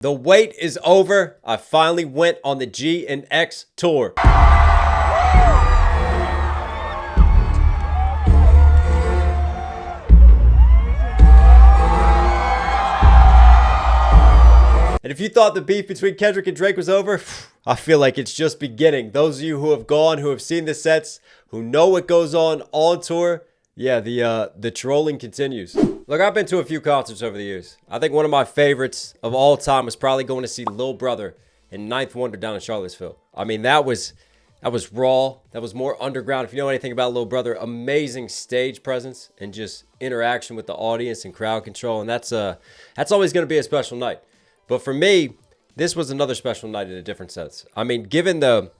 The wait is over. I finally went on the G&X tour. And if you thought the beef between Kendrick and Drake was over, I feel like it's just beginning. Those of you who have gone, who have seen the sets, who know what goes on tour, yeah, the trolling continues. Look, I've been to a few concerts over the years. I think one of my favorites of all time was probably going to see Lil Brother and Ninth Wonder down in Charlottesville. I mean, that was raw. That was more underground. If you know anything about Lil Brother, amazing stage presence and just interaction with the audience and crowd control. And that's always going to be a special night. But for me, this was another special night in a different sense. I mean, given the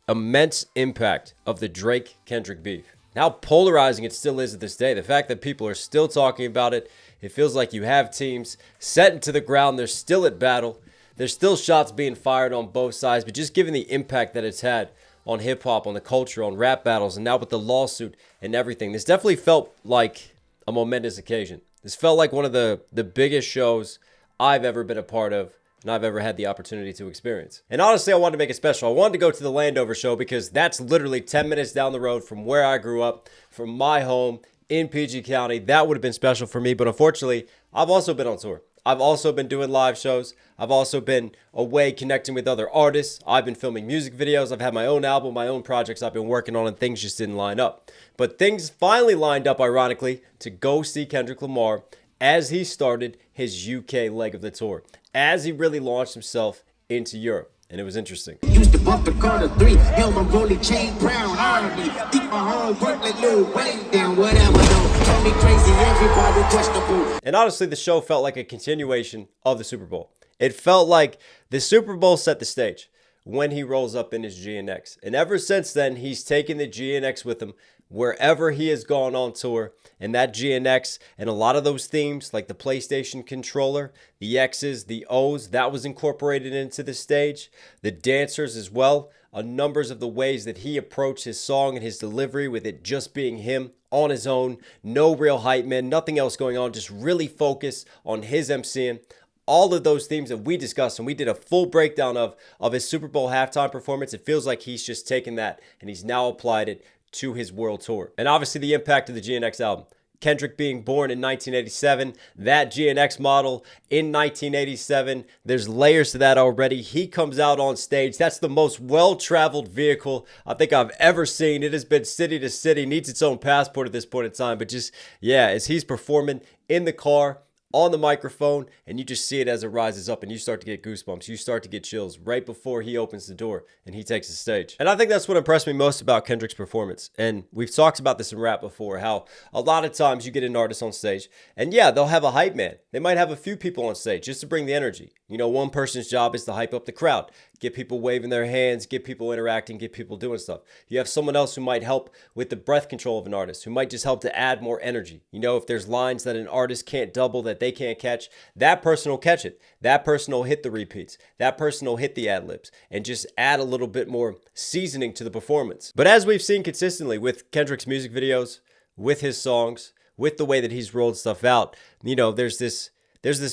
immense impact of the Drake-Kendrick beef, how polarizing it still is at this day. The fact that people are still talking about it. It feels like you have teams set into the ground. They're still at battle. There's still shots being fired on both sides. But just given the impact that it's had on hip-hop, on the culture, on rap battles, and now with the lawsuit and everything, this definitely felt like a momentous occasion. This felt like one of the biggest shows I've ever been a part of and I've ever had the opportunity to experience. And honestly, I wanted to make it special. I wanted to go to the Landover show because that's literally 10 minutes down the road from where I grew up, from my home in PG County. That would have been special for me, but unfortunately, I've also been on tour. I've also been doing live shows. I've also been away connecting with other artists. I've been filming music videos. I've had my own album, my own projects I've been working on, and things just didn't line up. But things finally lined up, ironically, to go see Kendrick Lamar as he started his UK leg of the tour, as he really launched himself into Europe. And it was interesting. Used to bump the Carter 3, held my rolling chain brown army. Eat my homework like Lil Wayne down, whatever though. Tell me crazy, everybody questionable. And honestly, the show felt like a continuation of the Super Bowl. It felt like the Super Bowl set the stage when he rolls up in his G&X. And ever since then, he's taken the G&X with him wherever he has gone on tour. And that G&X and a lot of those themes, like the PlayStation controller, the X's, the O's, that was incorporated into the stage. The dancers as well, numbers of the ways that he approached his song and his delivery, with it just being him on his own, no real hype man, nothing else going on, just really focused on his MCing. All of those themes that we discussed and we did a full breakdown of his Super Bowl halftime performance. It feels like he's just taken that and he's now applied it to his world tour. And obviously the impact of the G&X album. Kendrick being born in 1987, that G&X model in 1987, there's layers to that already. He comes out on stage. That's the most well-traveled vehicle I think I've ever seen. It has been city to city, needs its own passport at this point in time. But just, yeah, as he's performing in the car, on the microphone, and you just see it as it rises up and you start to get goosebumps. You start to get chills right before he opens the door and he takes the stage. And I think that's what impressed me most about Kendrick's performance. And we've talked about this in rap before, how a lot of times you get an artist on stage and yeah, they'll have a hype man. They might have a few people on stage just to bring the energy. You know, one person's job is to hype up the crowd, get people waving their hands, get people interacting, get people doing stuff. You have someone else who might help with the breath control of an artist, who might just help to add more energy. You know, if there's lines that an artist can't double, that they can't catch, that person will catch it. That person will hit the repeats. That person will hit the ad-libs and just add a little bit more seasoning to the performance. But as we've seen consistently with Kendrick's music videos, with his songs, with the way that he's rolled stuff out, you know, there's this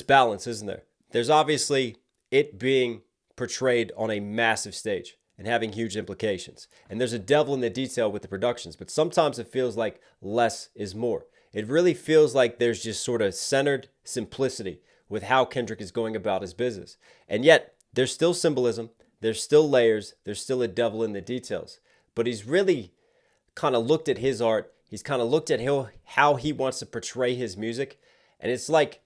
balance, isn't there? There's obviously it being portrayed on a massive stage and having huge implications. And there's a devil in the detail with the productions, but sometimes it feels like less is more. It really feels like there's just sort of centered simplicity with how Kendrick is going about his business. And yet there's still symbolism, there's still layers, there's still a devil in the details. But he's really kind of looked at his art, he's kind of looked at how he wants to portray his music, and it's like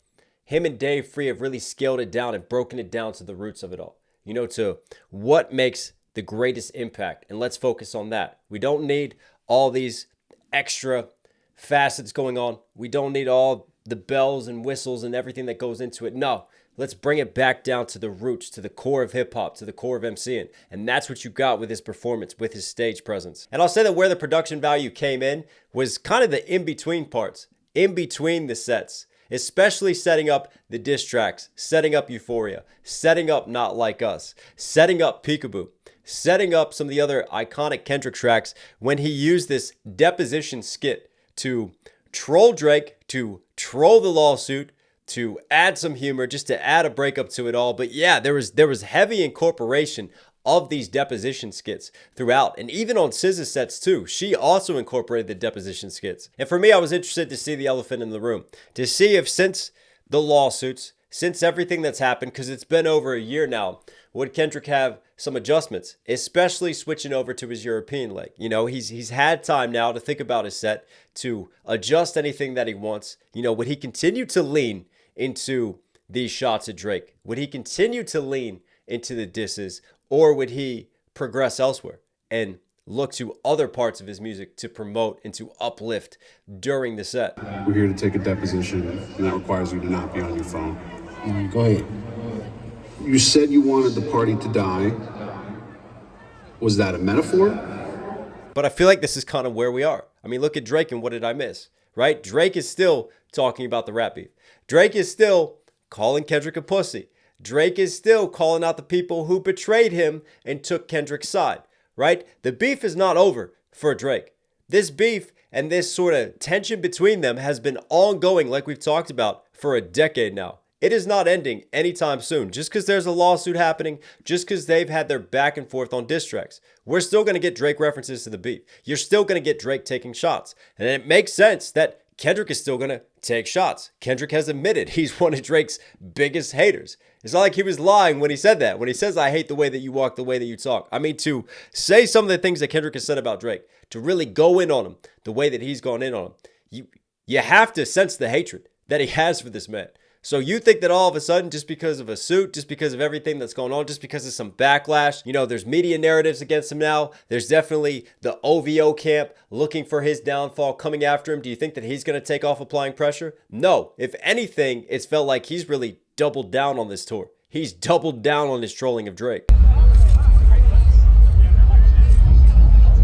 him and Dave Free have really scaled it down and broken it down to the roots of it all. You know, to what makes the greatest impact. And let's focus on that. We don't need all these extra facets going on. We don't need all the bells and whistles and everything that goes into it. No, let's bring it back down to the roots, to the core of hip hop, to the core of MCing. And that's what you got with his performance, with his stage presence. And I'll say that where the production value came in was kind of the in-between parts, in between the sets. Especially setting up the diss tracks, setting up Euphoria, setting up Not Like Us, setting up Peekaboo, setting up some of the other iconic Kendrick tracks when he used this deposition skit to troll Drake, to troll the lawsuit, to add some humor, just to add a breakup to it all. But yeah, there was heavy incorporation of these deposition skits throughout, and even on SZA's sets too. She also incorporated the deposition skits. And for me, I was interested to see the elephant in the room, to see if since the lawsuits, since everything that's happened, because it's been over a year now, would Kendrick have some adjustments, especially switching over to his European leg? You know, he's had time now to think about his set, to adjust anything that he wants. You know, would he continue to lean into these shots at Drake? Would he continue to lean into the disses? Or would he progress elsewhere and look to other parts of his music to promote and to uplift during the set? We're here to take a deposition, and that requires you to not be on your phone. Go ahead. You said you wanted the party to die. Was that a metaphor? But I feel like this is kind of where we are. I mean, look at Drake and what did I miss, right? Drake is still talking about the rap beef. Drake is still calling Kendrick a pussy. Drake is still calling out the people who betrayed him and took Kendrick's side, right? The beef is not over for Drake. This beef and this sort of tension between them has been ongoing, like we've talked about, for a decade now. It is not ending anytime soon. Just because there's a lawsuit happening, just because they've had their back and forth on diss tracks, we're still going to get Drake references to the beef. You're still going to get Drake taking shots. And it makes sense that Kendrick is still going to take shots. Kendrick has admitted he's one of Drake's biggest haters. It's not like he was lying when he said that. When he says, I hate the way that you walk, the way that you talk. I mean, to say some of the things that Kendrick has said about Drake, to really go in on him the way that he's gone in on him, you have to sense the hatred that he has for this man. So you think that all of a sudden, just because of a suit, just because of everything that's going on, just because of some backlash, you know, there's media narratives against him now. There's definitely the OVO camp looking for his downfall, coming after him. Do you think that he's going to take off applying pressure? No. If anything, it's felt like he's really doubled down on this tour. He's doubled down on his trolling of Drake.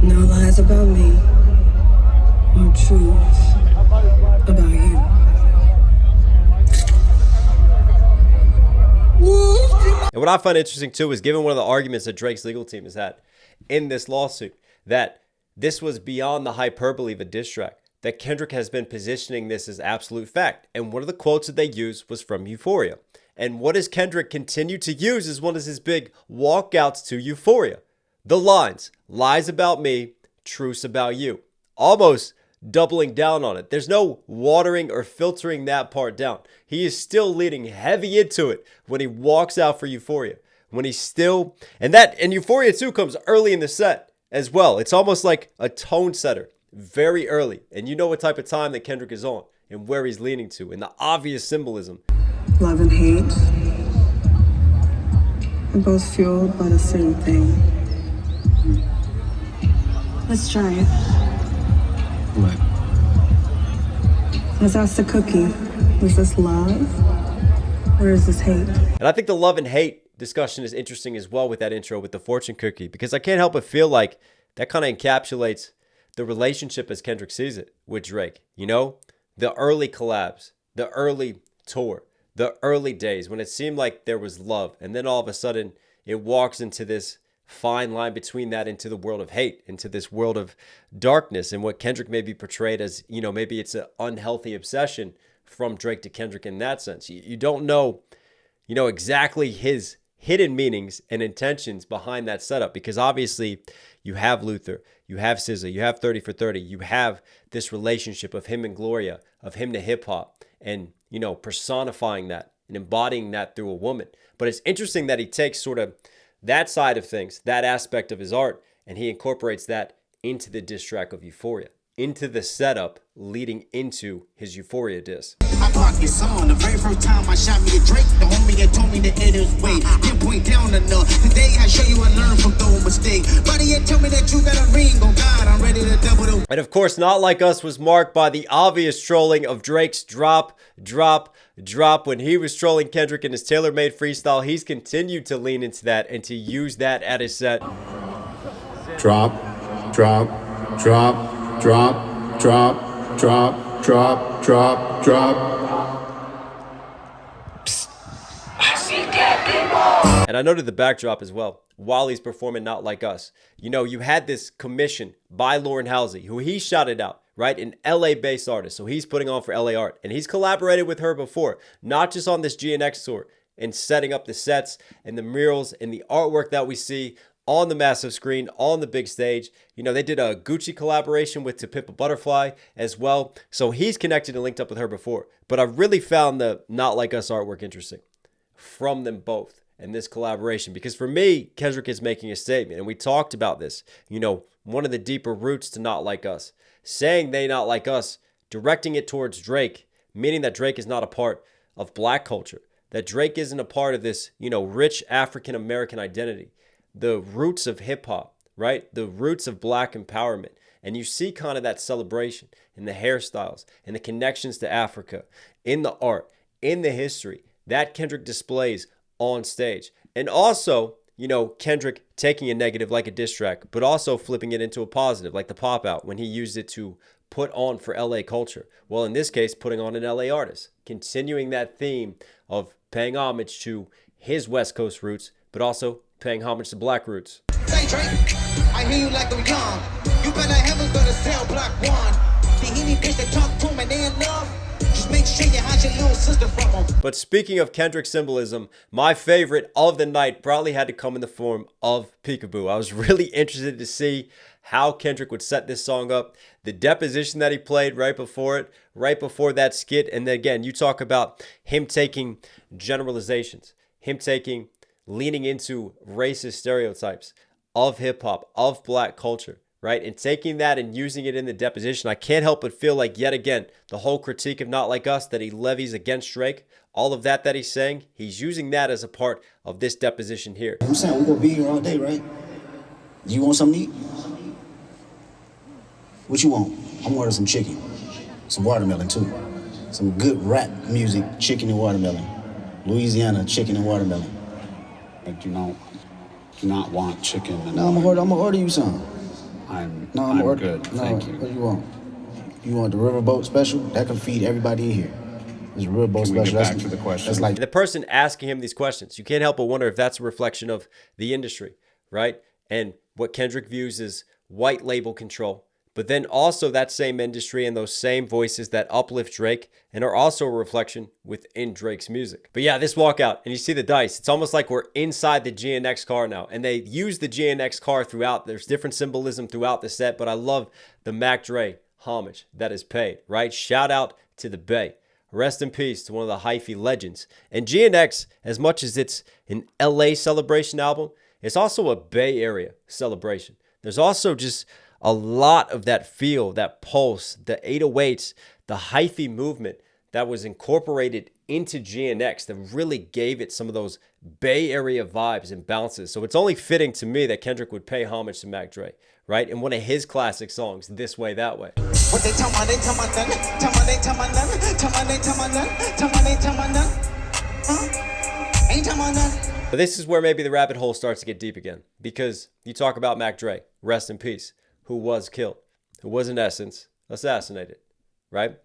No lies about me, or truths about you. And what I find interesting too is, given one of the arguments that Drake's legal team has had in this lawsuit, that this was beyond the hyperbole of a diss track, that Kendrick has been positioning this as absolute fact. And one of the quotes that they used was from Euphoria. And what does Kendrick continue to use as one of his big walkouts to Euphoria? The lines, lies about me, truths about you. Almost doubling down on it. There's no watering or filtering that part down. He is still leading heavy into it when he walks out for Euphoria. When he's still, and Euphoria too comes early in the set as well. It's almost like a tone setter very early. And you know what type of time that Kendrick is on and where he's leaning to, and the obvious symbolism. Love and hate are both fueled by the same thing. Let's try it. What? Let's ask the cookie. Is this love or is this hate? And I think the love and hate discussion is interesting as well with that intro with the fortune cookie, because I can't help but feel like that kind of encapsulates the relationship as Kendrick sees it with Drake. You know, the early collabs, the early tour, the early days when it seemed like there was love, and then all of a sudden it walks into this fine line between that into the world of hate, into this world of darkness, and what Kendrick may be portrayed as, you know, maybe it's an unhealthy obsession from Drake to Kendrick in that sense. You don't know, you know, exactly his hidden meanings and intentions behind that setup, because obviously you have Luther, you have SZA, you have 30 for 30, you have this relationship of him and Gloria, of him to hip hop, and, you know, personifying that and embodying that through a woman. But it's interesting that he takes sort of that side of things, that aspect of his art, and he incorporates that into the diss track of Euphoria, into the setup leading into his Euphoria diss. I blocked your song the very first time I shot me a Drake. The homie that told me that it is way. Didn't point down enough. Today I show you I learn from throwing mistakes. Buddy, you tell me that you got a ring. Oh God, I'm ready to double the. And of course, Not Like Us was marked by the obvious trolling of Drake's drop. When he was trolling Kendrick in his tailor-made freestyle, he's continued to lean into that and to use that at his set. Drop. And I noted the backdrop as well while he's performing Not Like Us. You know, you had this commission by Lauren Halsey, who he shouted out right? An LA-based artist. So he's putting on for LA Art. And he's collaborated with her before, not just on this GNX tour, and setting up the sets and the murals and the artwork that we see on the massive screen, on the big stage. You know, they did a Gucci collaboration with To Pimp a Butterfly as well. So he's connected and linked up with her before. But I really found the Not Like Us artwork interesting from them both and this collaboration. Because for me, Kendrick is making a statement. And we talked about this. You know, one of the deeper roots to Not Like Us. Saying they not like us, directing it towards Drake, meaning that Drake is not a part of black culture. That Drake isn't a part of this, you know, rich African-American identity. The roots of hip hop, right? The roots of black empowerment. And you see kind of that celebration in the hairstyles and the connections to Africa, in the art, in the history that Kendrick displays on stage. And also, you know, Kendrick taking a negative like a diss track, but also flipping it into a positive like the Pop Out when he used it to put on for LA culture. Well, in this case, putting on an LA artist, continuing that theme of paying homage to his West Coast roots, but also paying homage to black roots. Say Drake, I hear you like I'm young. You better have a go to cell block one. The any bitch that talk to me, they in love. Just make sure you hide your little sister from them. But speaking of Kendrick symbolism, my favorite of the night probably had to come in the form of Peekaboo. I was really interested to see how Kendrick would set this song up. The deposition that he played right before it, right before that skit. And then again, you talk about him taking generalizations, him leaning into racist stereotypes of hip hop, of black culture, right? And taking that and using it in the deposition. I can't help but feel like, yet again, the whole critique of Not Like Us that he levies against Drake, all of that he's saying, he's using that as a part of this deposition here. I'm saying we're gonna be here all day, right? You want something to eat? What you want? I'm ordering some chicken, some watermelon too. Some good rap music, chicken and watermelon. Louisiana chicken and watermelon. But you don't do not want chicken. And No, I'm gonna order you some. I'm order. good. No, Thank you. What do you want? You want the riverboat special? That can feed everybody in here. There's a riverboat Can we special. get back to the question? That's like And the person asking him these questions, you can't help but wonder if that's a reflection of the industry, right? And what Kendrick views as white label control. But then also that same industry and those same voices that uplift Drake and are also a reflection within Drake's music. But yeah, this walkout, and you see the dice. It's almost like we're inside the GNX car now. And they use the GNX car throughout. There's different symbolism throughout the set. But I love the Mac Dre homage that is paid, right? Shout out to the Bay. Rest in peace to one of the hyphy legends. And GNX, as much as it's an LA celebration album, it's also a Bay Area celebration. There's also just a lot of that feel, that pulse, the 808s, the hyphy movement that was incorporated into GNX that really gave it some of those Bay Area vibes and bounces. So it's only fitting to me that Kendrick would pay homage to Mac Dre, right? In one of his classic songs, This Way, That Way. What they tell my name, tell my none, tell my name, tell my none, tell my name, tell my none, tell my name, tell my none. Ain't tell my none. But this is where maybe the rabbit hole starts to get deep again, because you talk about Mac Dre, rest in peace, who was killed, who was in essence assassinated, right?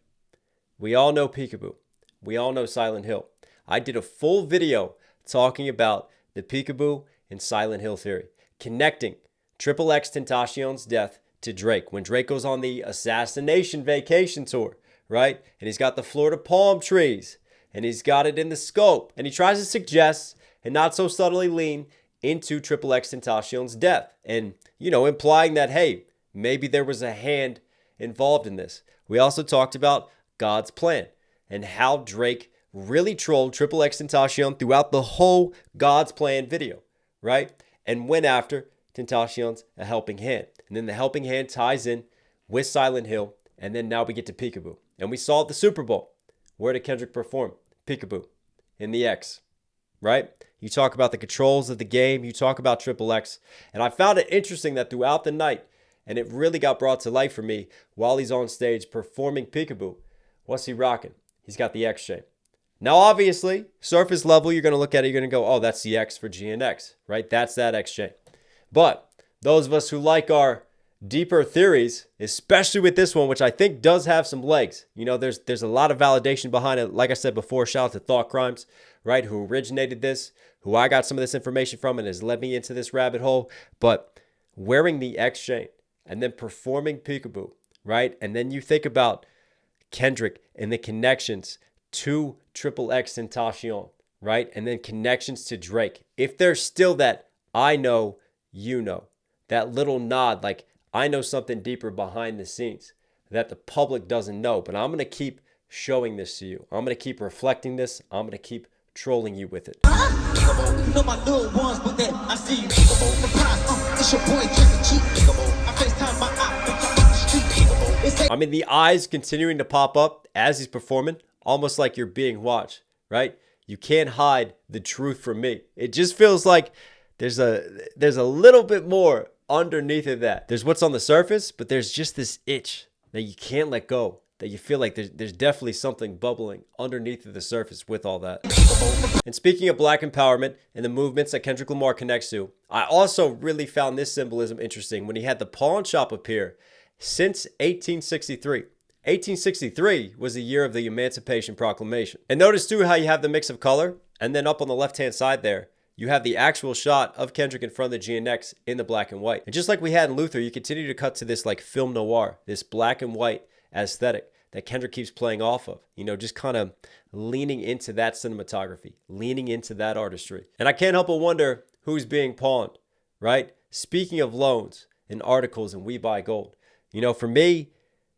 We all know Peekaboo. We all know Silent Hill. I did a full video talking about the Peekaboo and Silent Hill theory, connecting Triple X Tentacion's death to Drake when Drake goes on the assassination vacation tour, right? And he's got the Florida palm trees and he's got it in the scope, and he tries to suggest and not so subtly lean into Triple X Tentacion's death, and, you know, implying that, hey, maybe there was a hand involved in this. We also talked about God's plan and how Drake really trolled Triple X Tentacion throughout the whole God's plan video, right? And went after Tentacion's a helping hand. And then the helping hand ties in with Silent Hill. And then now we get to Peekaboo. And we saw at the Super Bowl. Where did Kendrick perform? Peekaboo. In the X, right? You talk about the controls of the game. You talk about Triple X. And I found it interesting that throughout the night, and it really got brought to life for me while he's on stage performing Peekaboo, what's he rocking? He's got the X chain. Now, obviously, surface level, you're going to look at it, you're going to go, oh, that's the X for GNX, right? That's that X chain. But those of us who like our deeper theories, especially with this one, which I think does have some legs. You know, there's a lot of validation behind it. Like I said before, shout out to Thought Crimes, right, who originated this, who I got some of this information from and has led me into this rabbit hole. But wearing the X chain and then performing Peekaboo right? And then you think about Kendrick and the connections to Triple X Tentacion, right? And then connections to Drake. If there's still that I know, you know, that little nod, like I know something deeper behind the scenes that the public doesn't know, but I'm going to keep showing this to you. I'm going to keep reflecting this. I'm going to keep trolling you with it. You know my little ones, but then I see you. It's your boy, just a cheat. I FaceTime my eye, bitch, I'm on the street. I mean, the eyes continuing to pop up as he's performing, almost like you're being watched, right? You can't hide the truth from me. It just feels like there's a little bit more underneath of that. There's what's on the surface, but there's just this itch that you can't let go, that you feel like there's definitely something bubbling underneath of the surface with all that. And speaking of Black empowerment and the movements that Kendrick Lamar connects to, I also really found this symbolism interesting when he had the pawn shop appear since 1863. 1863 was the year of the Emancipation Proclamation. And notice too how you have the mix of color, and then up on the left-hand side there, you have the actual shot of Kendrick in front of the GNX in the black and white. And just like we had in Luther, you continue to cut to this like film noir, this black and white aesthetic that Kendrick keeps playing off of, you know, just kind of leaning into that cinematography, leaning into that artistry. And I can't help but wonder who's being pawned, right? Speaking of loans and articles and We Buy Gold, you know, for me,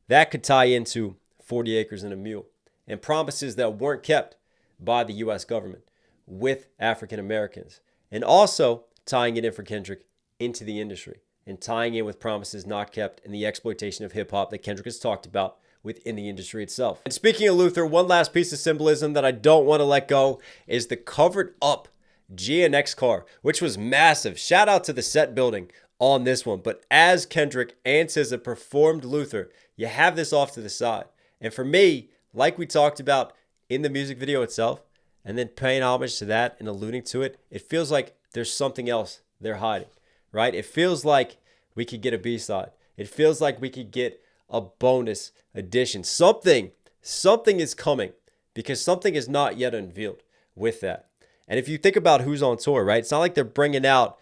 that could tie into 40 Acres and a Mule and promises that weren't kept by the U.S. government with African Americans, and also tying it in for Kendrick into the industry and tying in with promises not kept and the exploitation of hip hop that Kendrick has talked about within the industry itself. And speaking of Luther, one last piece of symbolism that I don't want to let go is the covered up GNX car, which was massive. Shout out to the set building on this one. But as Kendrick and SZA performed Luther, you have this off to the side. And for me, like we talked about in the music video itself, and then paying homage to that and alluding to it, it feels like there's something else they're hiding, right? It feels like we could get a B-side. It feels like we could get a bonus edition. Something is coming because something is not yet unveiled with that. And if you think about who's on tour, right? It's not like they're bringing out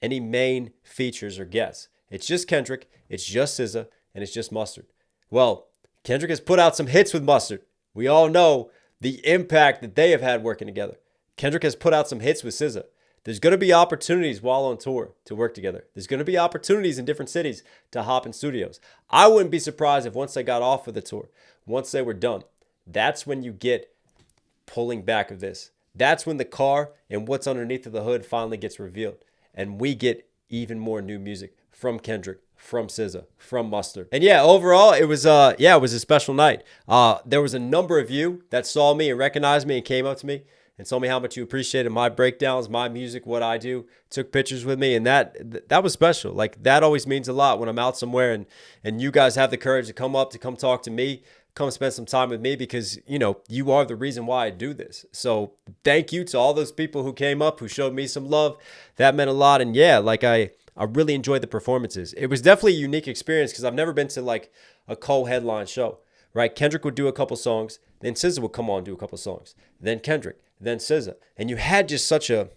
any main features or guests. It's just Kendrick, it's just SZA, and it's just Mustard. Well, Kendrick has put out some hits with Mustard. We all know the impact that they have had working together. Kendrick has put out some hits with SZA. There's going to be opportunities while on tour to work together. There's going to be opportunities in different cities to hop in studios. I wouldn't be surprised if once they got off of the tour, once they were done, that's when you get pulling back of this. That's when the car and what's underneath of the hood finally gets revealed. And we get even more new music from Kendrick, from SZA, from Mustard. And yeah, overall, it was a special night. There was a number of you that saw me and recognized me and came up to me and told me how much you appreciated my breakdowns, my music, what I do, took pictures with me, and that was special. Like, that always means a lot when I'm out somewhere and you guys have the courage to come talk to me, come spend some time with me, because, you know, you are the reason why I do this. So thank you to all those people who came up, who showed me some love. That meant a lot. And yeah, like I really enjoyed the performances. It was definitely a unique experience because I've never been to like a co-headline show, right? Kendrick would do a couple songs, then SZA would come on and do a couple songs, then Kendrick, then SZA. And you had just such a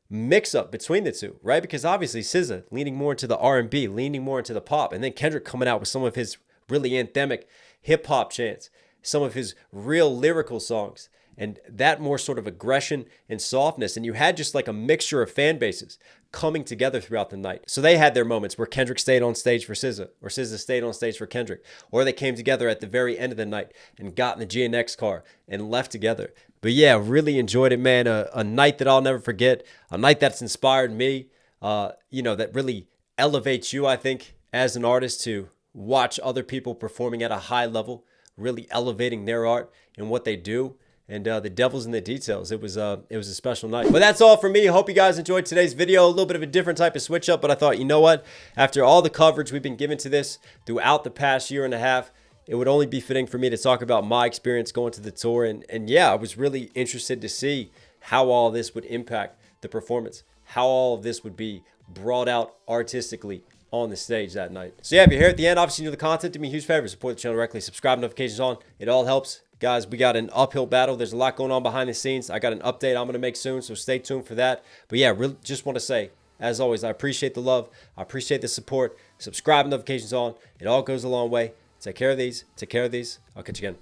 mix-up between the two, right? Because obviously SZA leaning more into the R&B, leaning more into the pop, and then Kendrick coming out with some of his really anthemic hip-hop chants, some of his real lyrical songs, and that more sort of aggression and softness. And you had just like a mixture of fan bases coming together throughout the night. So they had their moments where Kendrick stayed on stage for SZA, or SZA stayed on stage for Kendrick, or they came together at the very end of the night and got in the GNX car and left together. But yeah, really enjoyed it, man. A night that I'll never forget, a night that's inspired me, that really elevates you, I think, as an artist, to watch other people performing at a high level, really elevating their art and what they do. And the devil's in the details. It was a special night. But that's all for me. Hope you guys enjoyed today's video. A little bit of a different type of switch up, but I thought, you know what? After all the coverage we've been given to this throughout the past year and a half, it would only be fitting for me to talk about my experience going to the tour. And yeah, I was really interested to see how all this would impact the performance, how all of this would be brought out artistically on the stage that night. So yeah, if you're here at the end, obviously you know the content. Do me a huge favor, support the channel directly, subscribe, notifications on. It all helps. Guys, we got an uphill battle. There's a lot going on behind the scenes. I got an update I'm going to make soon, so stay tuned for that. But yeah, really just want to say, as always, I appreciate the love. I appreciate the support. Subscribe, notifications on. It all goes a long way. Take care of these. Take care of these. I'll catch you again.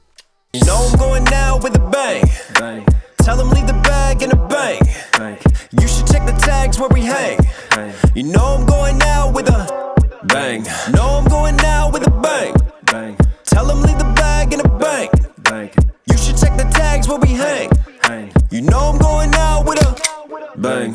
You know I'm going now with a bang. Bang. Tell them leave the bag in a bang. Bang. You should check the tags where we hang. Bang. You know I'm going now with a bang. Know I'm going now with a bang. Bang. Tell them leave the bag in a bang. Bang. You should check the tags where we hang. Hang. You know I'm going out with a bang.